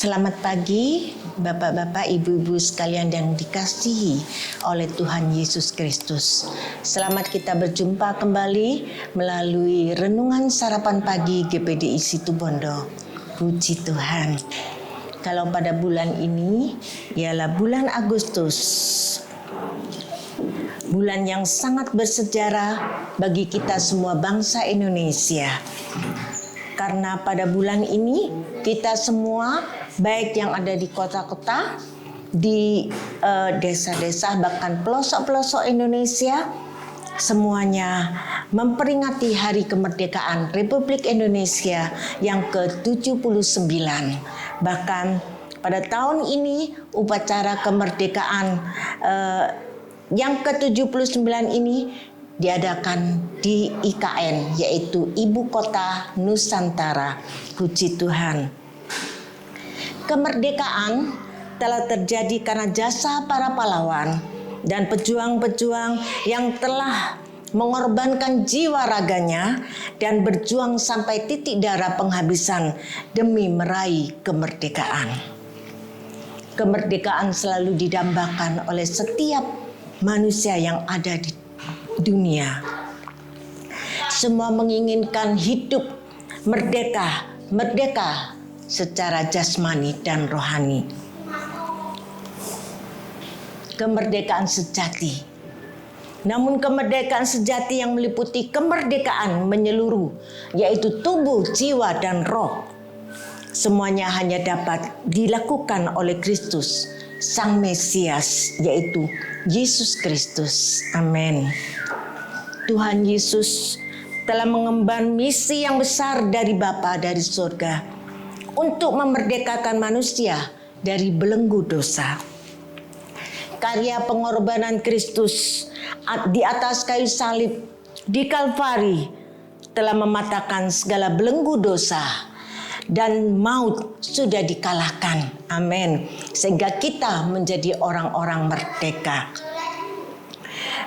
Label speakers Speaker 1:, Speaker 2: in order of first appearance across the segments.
Speaker 1: Selamat pagi Bapak-bapak, Ibu-ibu sekalian yang dikasihi oleh Tuhan Yesus Kristus. Selamat kita berjumpa kembali melalui renungan sarapan pagi GPDI Situbondo. Puji Tuhan. Kalau pada bulan ini ialah bulan Agustus, bulan yang sangat bersejarah bagi kita semua bangsa Indonesia. Karena pada bulan ini kita semua, baik yang ada di kota-kota, di desa-desa, bahkan pelosok-pelosok Indonesia, semuanya memperingati Hari Kemerdekaan Republik Indonesia yang ke-79. Bahkan pada tahun ini upacara kemerdekaan yang ke-79 ini diadakan di IKN, yaitu Ibu Kota Nusantara. Puji Tuhan. Kemerdekaan telah terjadi karena jasa para pahlawan dan pejuang-pejuang yang telah mengorbankan jiwa raganya dan berjuang sampai titik darah penghabisan demi meraih kemerdekaan. Kemerdekaan selalu didambakan oleh setiap manusia yang ada di dunia. Semua menginginkan hidup merdeka secara jasmani dan rohani. Kemerdekaan sejati. Namun kemerdekaan sejati yang meliputi kemerdekaan menyeluruh, yaitu tubuh, jiwa, dan roh, semuanya hanya dapat dilakukan oleh Kristus, Sang Mesias, yaitu Yesus Kristus. Amin. Tuhan Yesus telah mengemban misi yang besar dari Bapa dari surga untuk memerdekakan manusia dari belenggu dosa. Karya pengorbanan Kristus di atas kayu salib di Kalvari telah mematahkan segala belenggu dosa dan maut sudah dikalahkan. Amin. Sehingga kita menjadi orang-orang merdeka.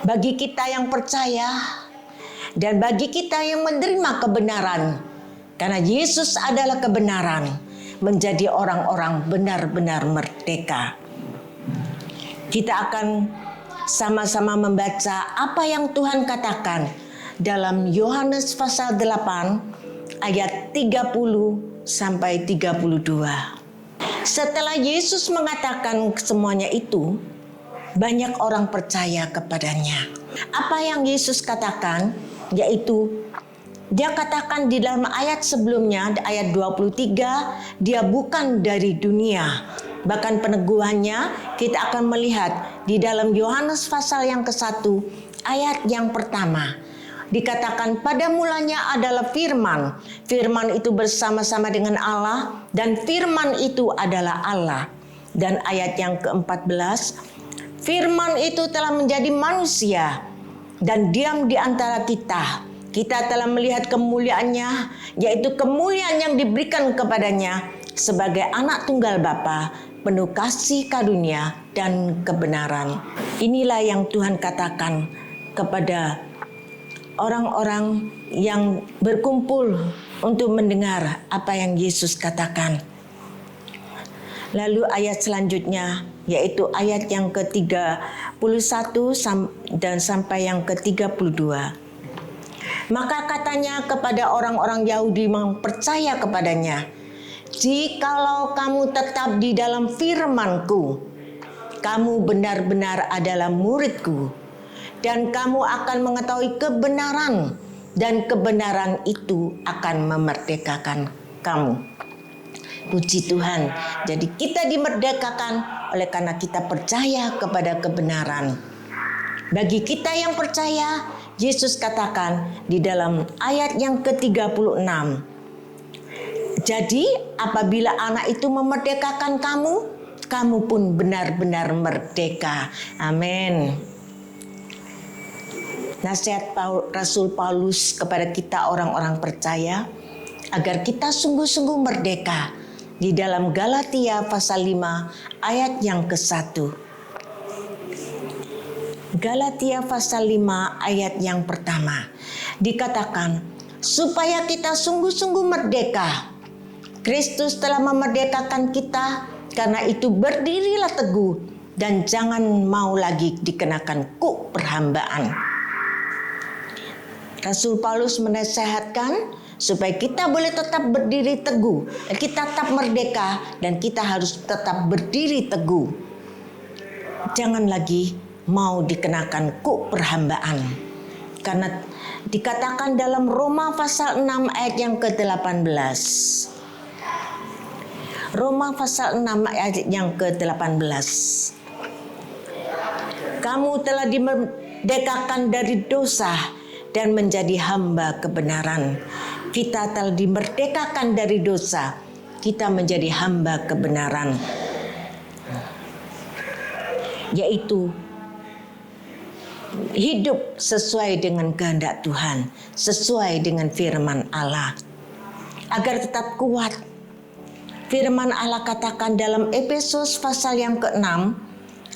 Speaker 1: Bagi kita yang percaya dan bagi kita yang menerima kebenaran, karena Yesus adalah kebenaran, menjadi orang-orang benar-benar merdeka. Kita akan sama-sama membaca apa yang Tuhan katakan dalam Yohanes pasal 8 ayat 30 sampai 32. Setelah Yesus mengatakan semuanya itu, banyak orang percaya kepadanya. Apa yang Yesus katakan, yaitu dia katakan di dalam ayat sebelumnya, ayat 23, dia bukan dari dunia. Bahkan peneguhannya kita akan melihat di dalam Yohanes pasal yang ke-1 ayat yang pertama. Dikatakan pada mulanya adalah firman. Firman itu bersama-sama dengan Allah dan firman itu adalah Allah. Dan ayat yang ke-14, firman itu telah menjadi manusia dan diam di antara kita. Kita telah melihat kemuliaannya, yaitu kemuliaan yang diberikan kepadanya sebagai anak tunggal Bapa, penuh kasih karunia dan kebenaran. Inilah yang Tuhan katakan kepada orang-orang yang berkumpul untuk mendengar apa yang Yesus katakan. Lalu ayat selanjutnya, yaitu ayat yang ke-31 dan sampai yang ke-32. Maka katanya kepada orang-orang Yahudi yang percaya kepadanya, jikalau kamu tetap di dalam firman-Ku, kamu benar-benar adalah murid-Ku, dan kamu akan mengetahui kebenaran, dan kebenaran itu akan memerdekakan kamu. Puji Tuhan. Jadi kita dimerdekakan oleh karena kita percaya kepada kebenaran. Bagi kita yang percaya, Yesus katakan di dalam ayat yang ke-36. Jadi apabila anak itu memerdekakan kamu, kamu pun benar-benar merdeka. Amin. Nasihat Rasul Paulus kepada kita orang-orang percaya agar kita sungguh-sungguh merdeka di dalam Galatia pasal 5 ayat yang ke-1. Galatia pasal 5 ayat yang pertama dikatakan supaya kita sungguh-sungguh merdeka Kristus telah memerdekakan kita, karena itu berdirilah teguh dan jangan mau lagi dikenakan kuk perhambaan. Rasul Paulus menasihatkan supaya kita boleh tetap berdiri teguh, kita tetap merdeka dan kita harus tetap berdiri teguh. Jangan lagi mau dikenakan kuk perhambaan. Karena dikatakan dalam Roma pasal 6 ayat yang ke-18. Roma pasal 6 ayat yang ke-18. Kamu telah dimerdekakan dari dosa dan menjadi hamba kebenaran. Kita telah dimerdekakan dari dosa, kita menjadi hamba kebenaran. Yaitu hidup sesuai dengan kehendak Tuhan, sesuai dengan firman Allah. Agar tetap kuat, firman Allah katakan dalam Efesus pasal yang ke-6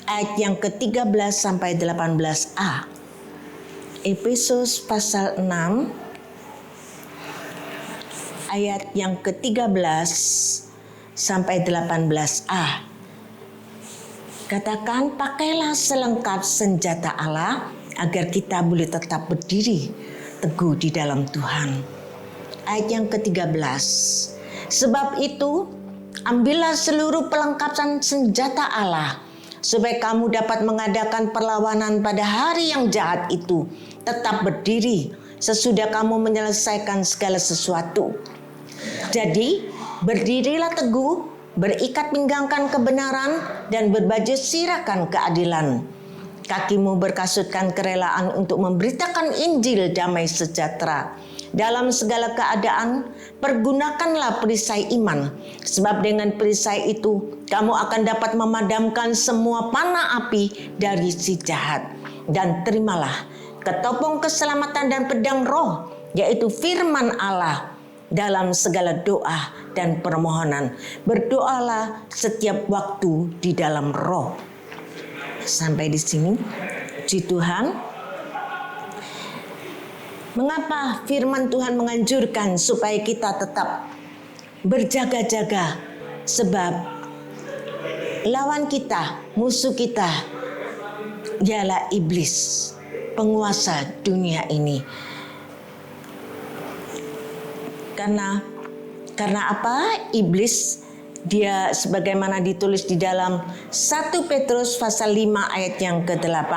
Speaker 1: ayat yang ke-13 sampai 18a. Efesus pasal 6 ayat yang ke-13 sampai 18a. Katakan, pakailah selengkap senjata Allah agar kita boleh tetap berdiri teguh di dalam Tuhan. Ayat yang ke-13. Sebab itu, ambillah seluruh perlengkapan senjata Allah, supaya kamu dapat mengadakan perlawanan pada hari yang jahat itu. Tetap berdiri sesudah kamu menyelesaikan segala sesuatu. Jadi, berdirilah teguh, berikat pinggangkan kebenaran, dan berbaju sirahkan keadilan. Kakimu berkasutkan kerelaan untuk memberitakan Injil damai sejahtera. Dalam segala keadaan, pergunakanlah perisai iman. Sebab dengan perisai itu, kamu akan dapat memadamkan semua panah api dari si jahat. Dan terimalah ketopong keselamatan dan pedang roh, yaitu firman Allah. Dalam segala doa dan permohonan, berdoalah setiap waktu di dalam roh. Sampai di sini, puji Tuhan. Mengapa firman Tuhan menganjurkan supaya kita tetap berjaga-jaga? Sebab lawan kita, musuh kita, ialah iblis, penguasa dunia ini. Karena apa? Iblis, dia sebagaimana ditulis di dalam 1 Petrus pasal 5 ayat yang ke-8.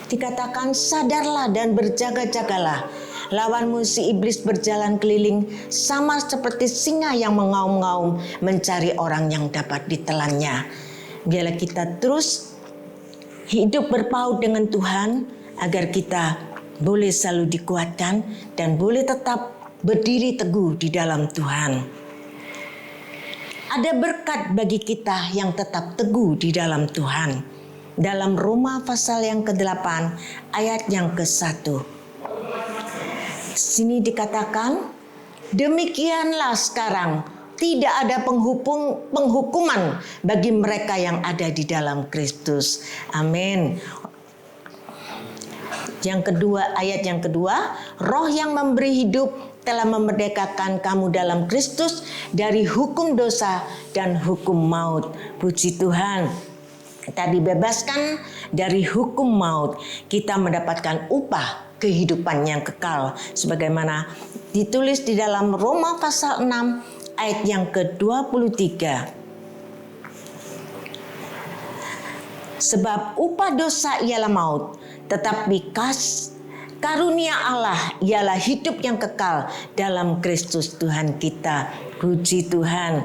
Speaker 1: Dikatakan, sadarlah dan berjaga-jagalah. Lawanmu si iblis berjalan keliling sama seperti singa yang mengaum-ngaum mencari orang yang dapat ditelannya. Biarlah kita terus hidup berpaut dengan Tuhan agar kita boleh selalu dikuatkan dan boleh tetap berdiri teguh di dalam Tuhan. Ada berkat bagi kita yang tetap teguh di dalam Tuhan. Dalam Roma pasal yang ke-8 ayat yang ke-1. Sini dikatakan, demikianlah sekarang tidak ada penghukuman bagi mereka yang ada di dalam Kristus. Amin. Yang kedua, ayat yang kedua, roh yang memberi hidup telah memerdekakan kamu dalam Kristus dari hukum dosa dan hukum maut. Puji Tuhan. Kita dibebaskan dari hukum maut. Kita mendapatkan upah kehidupan yang kekal. Sebagaimana ditulis di dalam Roma pasal 6 ayat yang ke-23. Sebab upah dosa ialah maut, tetapi karunia Allah ialah hidup yang kekal dalam Kristus Tuhan kita. Puji Tuhan.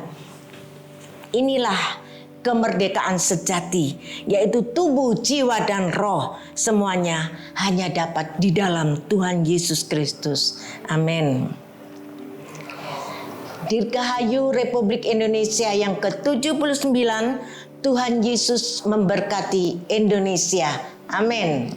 Speaker 1: Inilah kemerdekaan sejati, yaitu tubuh, jiwa, dan roh. Semuanya hanya dapat di dalam Tuhan Yesus Kristus. Amin. Dirgahayu Republik Indonesia yang ke-79, Tuhan Yesus memberkati Indonesia. Amin.